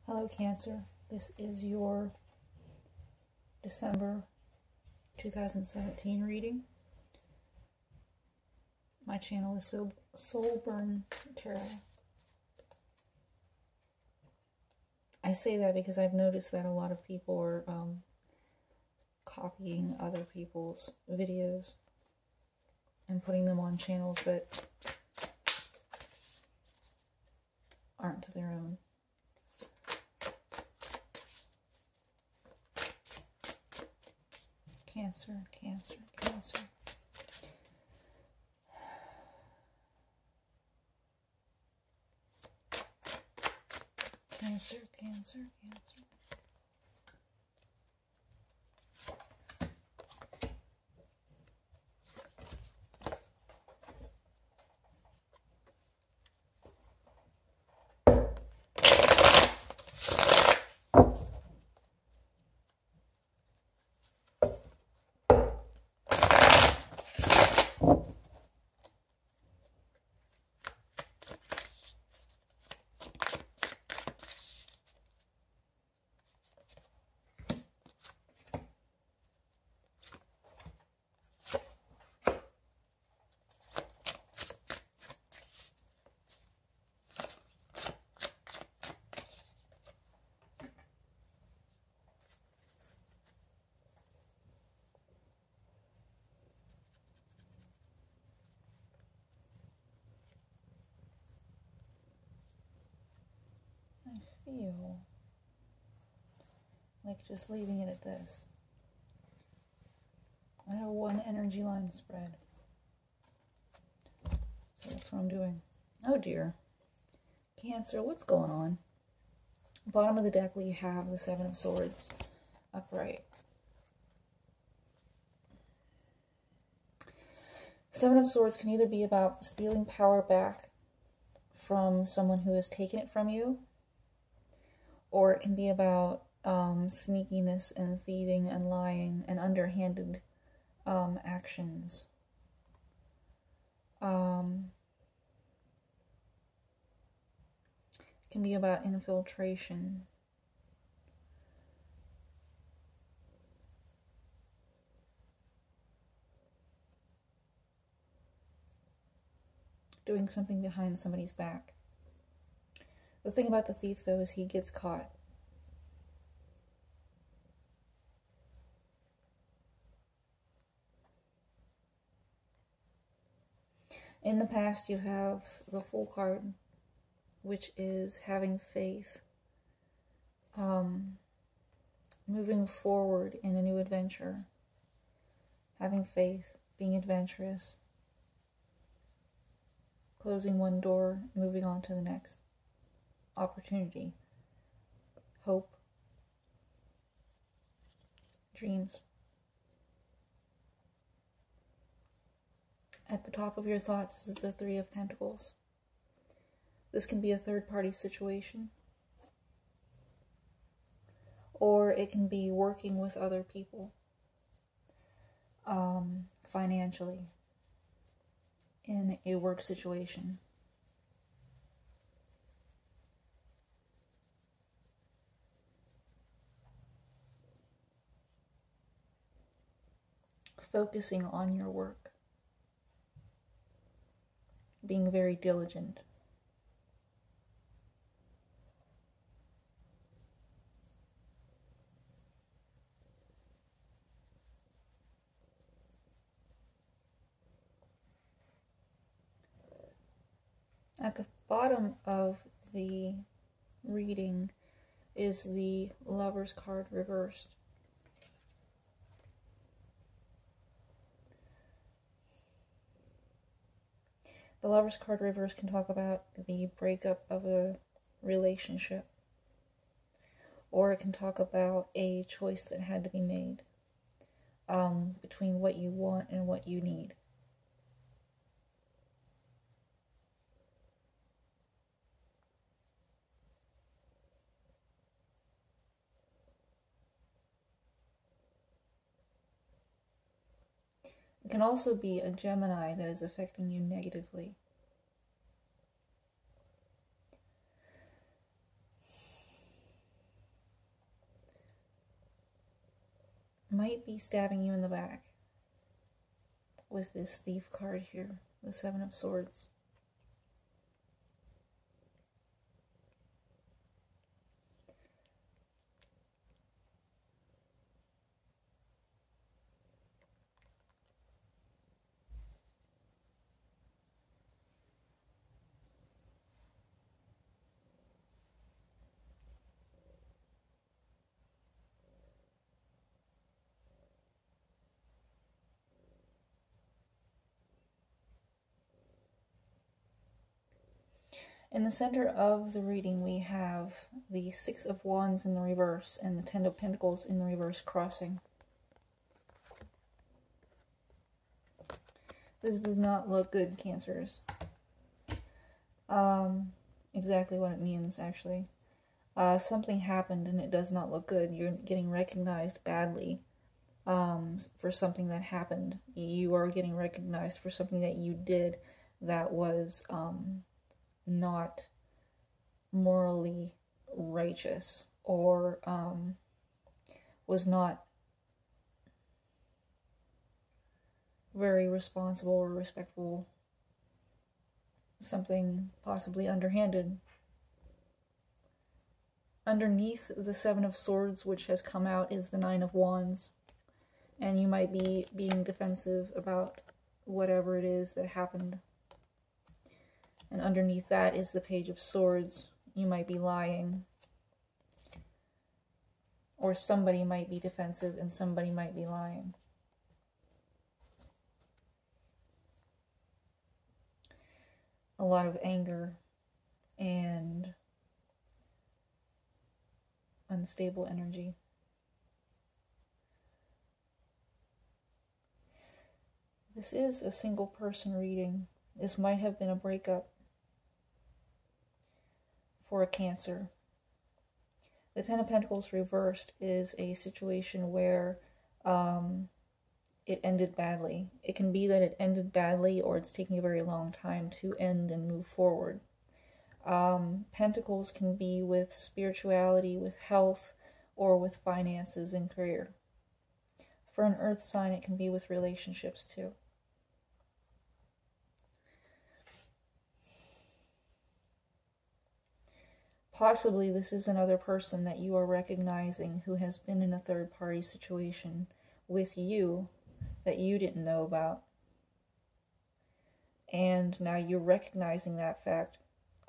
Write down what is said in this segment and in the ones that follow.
Hello Cancer, this is your December 2017 reading. My channel is Soulburn Tarot. I say that because I've noticed that a lot of people are copying other people's videos and putting them on channels that aren't their own. Cancer, Cancer, Cancer. Cancer, Cancer, Cancer. I feel like just leaving it at this. I have one energy line spread. So that's what I'm doing. Oh dear. Cancer, what's going on? Bottom of the deck we have the Seven of Swords upright. Seven of Swords can either be about stealing power back from someone who has taken it from you, or it can be about sneakiness and thieving and lying and underhanded actions. It can be about infiltration. Doing something behind somebody's back. The thing about the thief, though, is he gets caught. In the past, you have the Fool card, which is having faith, moving forward in a new adventure, having faith, being adventurous, closing one door, moving on to the next opportunity, hope, dreams. At the top of your thoughts is the Three of Pentacles. This can be a third-party situation, or it can be working with other people financially in a work situation. Focusing on your work. Being very diligent. At the bottom of the reading is the Lover's card reversed. The Lover's card reverse can talk about the breakup of a relationship, or it can talk about a choice that had to be made between what you want and what you need. It can also be a Gemini that is affecting you negatively. might be stabbing you in the back with this Thief card here, the Seven of Swords. In the center of the reading, we have the Six of Wands in the reverse and the Ten of Pentacles in the reverse crossing. This does not look good, Cancers. Exactly what it means, actually. Something happened and it does not look good. You're getting recognized badly for something that happened. You are getting recognized for something that you did that was not morally righteous, or was not very responsible or respectful. Something possibly underhanded. Underneath the Seven of Swords, which has come out, is the Nine of Wands. And you might be being defensive about whatever it is that happened. And underneath that is the Page of Swords. You might be lying. Or somebody might be defensive and somebody might be lying. A lot of anger and unstable energy. This is a single person reading. This might have been a breakup for a Cancer. The Ten of Pentacles reversed is a situation where it ended badly. It can be that it ended badly, or it's taking a very long time to end and move forward. Pentacles can be with spirituality, with health, or with finances and career. For an earth sign, it can be with relationships too. Possibly this is another person that you are recognizing who has been in a third-party situation with you that you didn't know about. And now you're recognizing that fact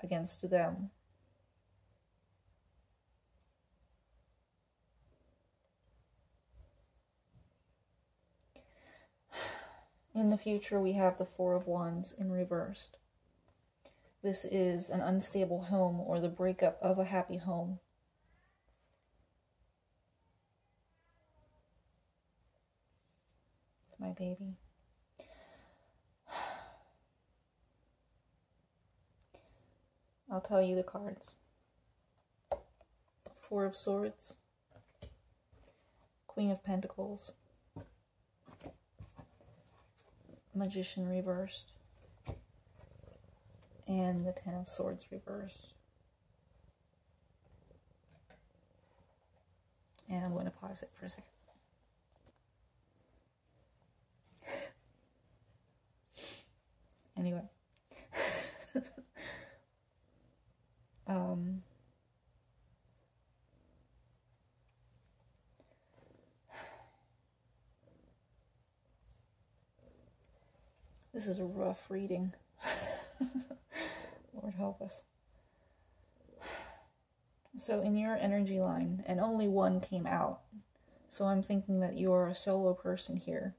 against them. In the future, we have the Four of Wands in reversed. This is an unstable home, or the breakup of a happy home. My baby. I'll tell you the cards. Four of Swords, Queen of Pentacles, Magician reversed, and the Ten of Swords reversed. And I'm going to pause it for a second. Anyway. This is a rough reading. Lord help us. So in your energy line, and only one came out, so I'm thinking that you're a solo person here,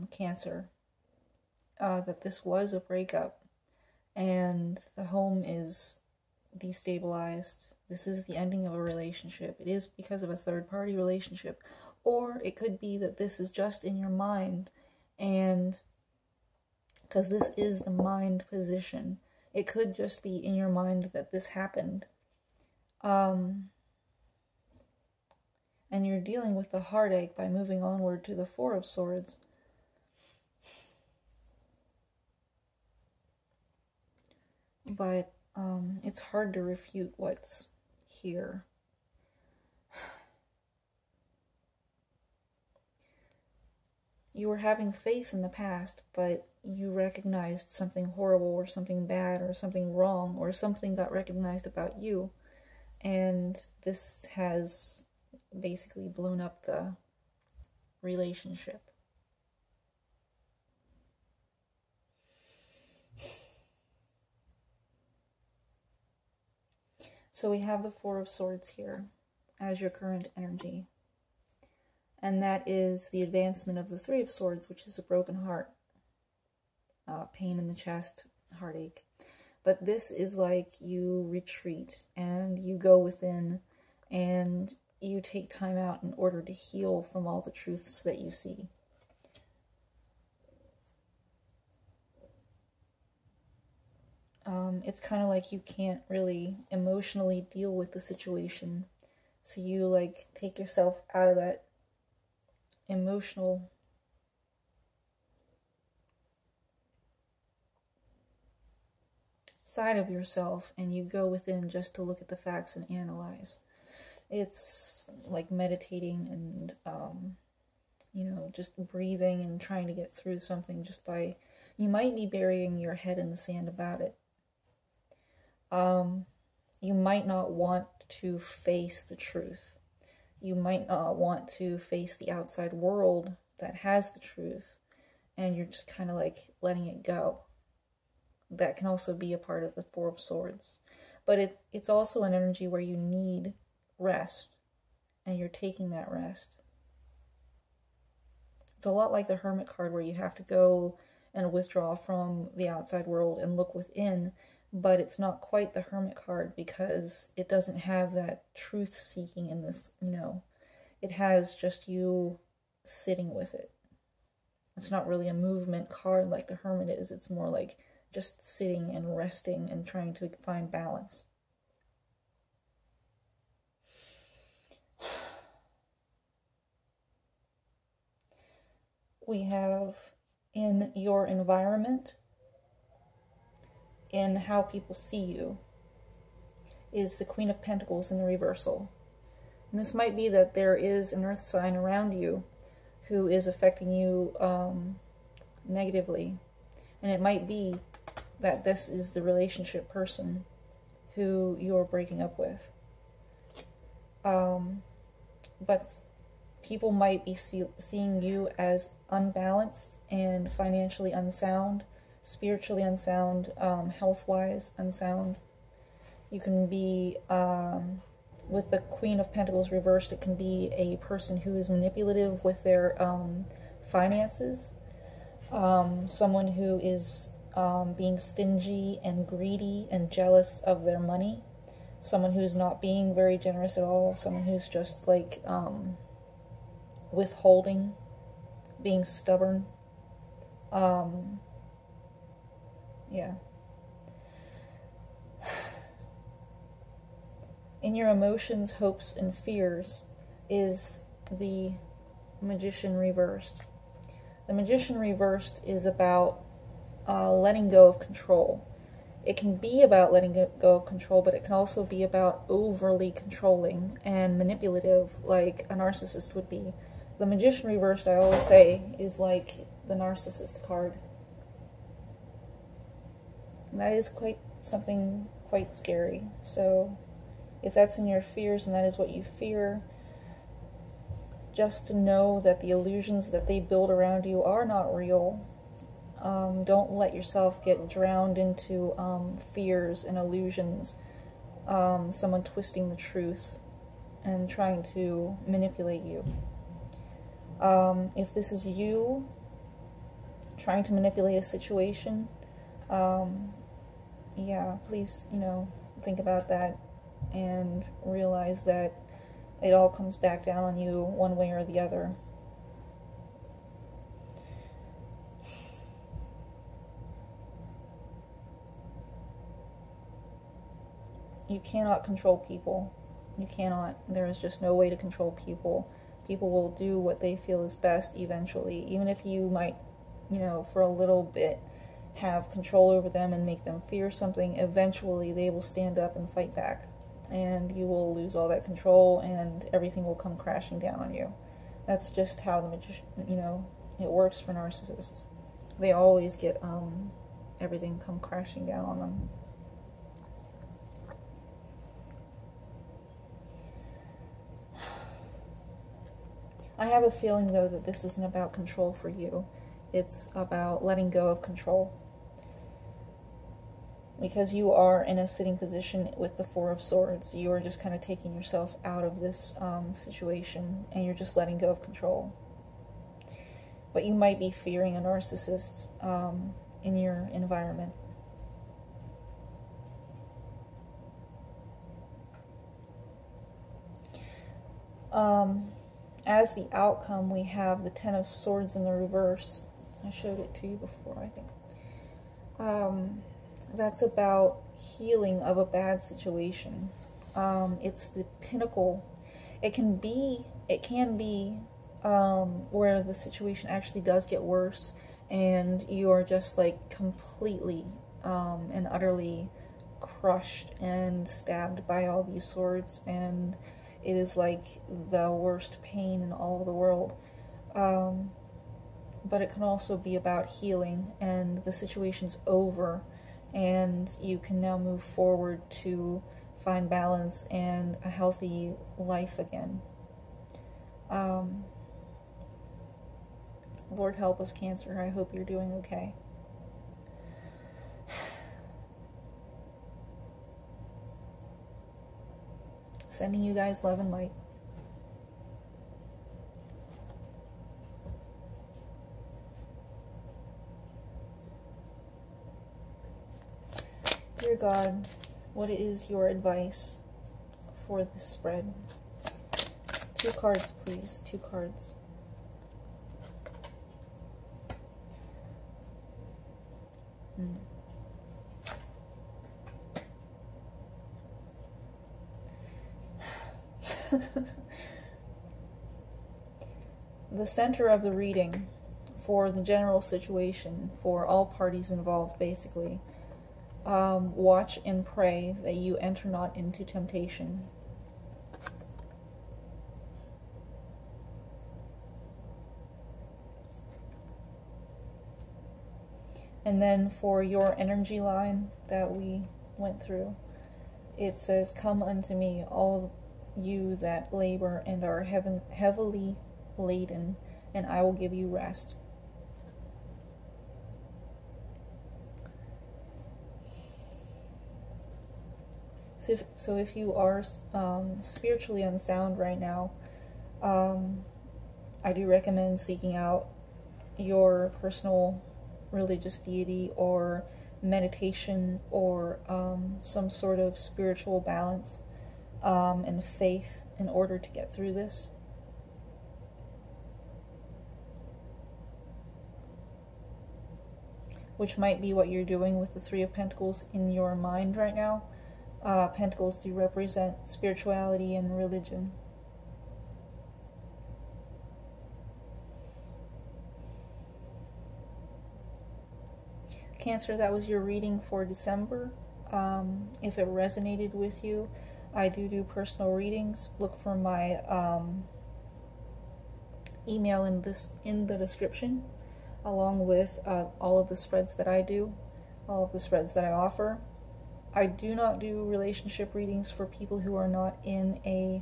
Cancer, that this was a breakup, and the home is destabilized. This is the ending of a relationship. It is because of a third-party relationship, or it could be that this is just in your mind, and because this is the mind position, it could just be in your mind that this happened. And you're dealing with the heartache by moving onward to the Four of Swords. But it's hard to refute what's here. you were having faith in the past, but you recognized something horrible or something bad or something wrong or something got recognized about you, and this has basically blown up the relationship. So we have the Four of Swords here as your current energy. And that is the advancement of the Three of Swords, which is a broken heart, pain in the chest, heartache. But this is like you retreat and you go within and you take time out in order to heal from all the truths that you see. It's kind of like you can't really emotionally deal with the situation. So you like take yourself out of that emotional side of yourself and you go within just to look at the facts and analyze. It's like meditating and, just breathing and trying to get through something just by, you might be burying your head in the sand about it. You might not want to face the truth. You might not want to face the outside world that has the truth, and you're just kind of like letting it go. That can also be a part of the Four of Swords. But it's also an energy where you need rest, and you're taking that rest. It's a lot like the Hermit card where you have to go and withdraw from the outside world and look within, but it's not quite the Hermit card because it doesn't have that truth-seeking in this, It has just you sitting with it. It's not really a movement card like the Hermit is. It's more like just sitting and resting and trying to find balance. We have in your environment, in how people see you, is the Queen of Pentacles in the reversal. And this might be that there is an earth sign around you who is affecting you negatively. And it might be that this is the relationship person who you're breaking up with. But people might be seeing you as unbalanced and financially unsound, spiritually unsound, health-wise unsound. You can be, with the Queen of Pentacles reversed, it can be a person who is manipulative with their finances, someone who is being stingy and greedy and jealous of their money, someone who's not being very generous at all, someone who's just like withholding, being stubborn. Yeah. In your emotions, hopes, and fears is the Magician reversed. The Magician reversed is about letting go of control. It can be about letting go of control, but it can also be about overly controlling and manipulative, like a narcissist would be. The Magician reversed, I always say, is like the narcissist card. And that is something quite scary. So if that's in your fears and that is what you fear, just to know that the illusions that they build around you are not real. Don't let yourself get drowned into fears and illusions. Someone twisting the truth and trying to manipulate you. If this is you trying to manipulate a situation, yeah, please, think about that and realize that it all comes back down on you one way or the other. You cannot control people. You cannot. There is just no way to control people. People will do what they feel is best eventually, even if you might, for a little bit have control over them and make them fear something. Eventually they will stand up and fight back, and you will lose all that control and everything will come crashing down on you. That's just how the magician, It works for narcissists. They always get everything come crashing down on them. I have a feeling, though, that this isn't about control for you. It's about letting go of control. Because you are in a sitting position with the Four of Swords, you are just kind of taking yourself out of this situation, and you're just letting go of control. But you might be fearing a narcissist in your environment. As the outcome, we have the Ten of Swords in the reverse. I showed it to you before, I think. That's about healing of a bad situation. It's the pinnacle. It can be where the situation actually does get worse, and you are just like completely and utterly crushed and stabbed by all these swords, and it is like the worst pain in all of the world. But it can also be about healing, and the situation's over, and you can now move forward to find balance and a healthy life again. Lord help us, Cancer. I hope you're doing okay. Sending you guys love and light. Dear God, what is your advice for this spread? 2 cards, please. 2 cards. The center of the reading for the general situation, for all parties involved, basically. Watch and pray that you enter not into temptation. And then for your energy line that we went through, it says, "Come unto me, all you that labor and are heavily laden, and I will give you rest." So if you are spiritually unsound right now, I do recommend seeking out your personal religious deity or meditation or some sort of spiritual balance and faith in order to get through this. Which might be what you're doing with the Three of Pentacles in your mind right now. Pentacles do represent spirituality and religion. Cancer, that was your reading for December. If it resonated with you, I do personal readings. Look for my email in the description, along with all of the spreads that I do, all of the spreads that I offer. I do not do relationship readings for people who are not in a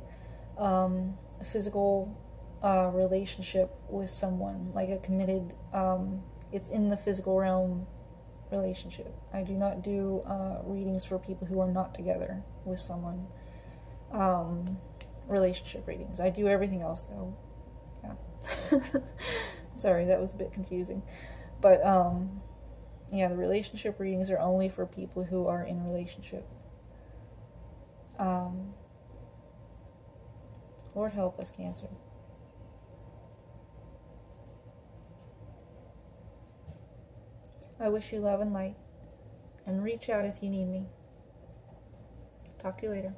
physical relationship with someone, like a committed, it's in the physical realm relationship. I do not do readings for people who are not together with someone. Relationship readings. I do everything else, though. Yeah. Sorry, that was a bit confusing. But, yeah, the relationship readings are only for people who are in a relationship. Lord help us, Cancer. I wish you love and light, and reach out if you need me. Talk to you later.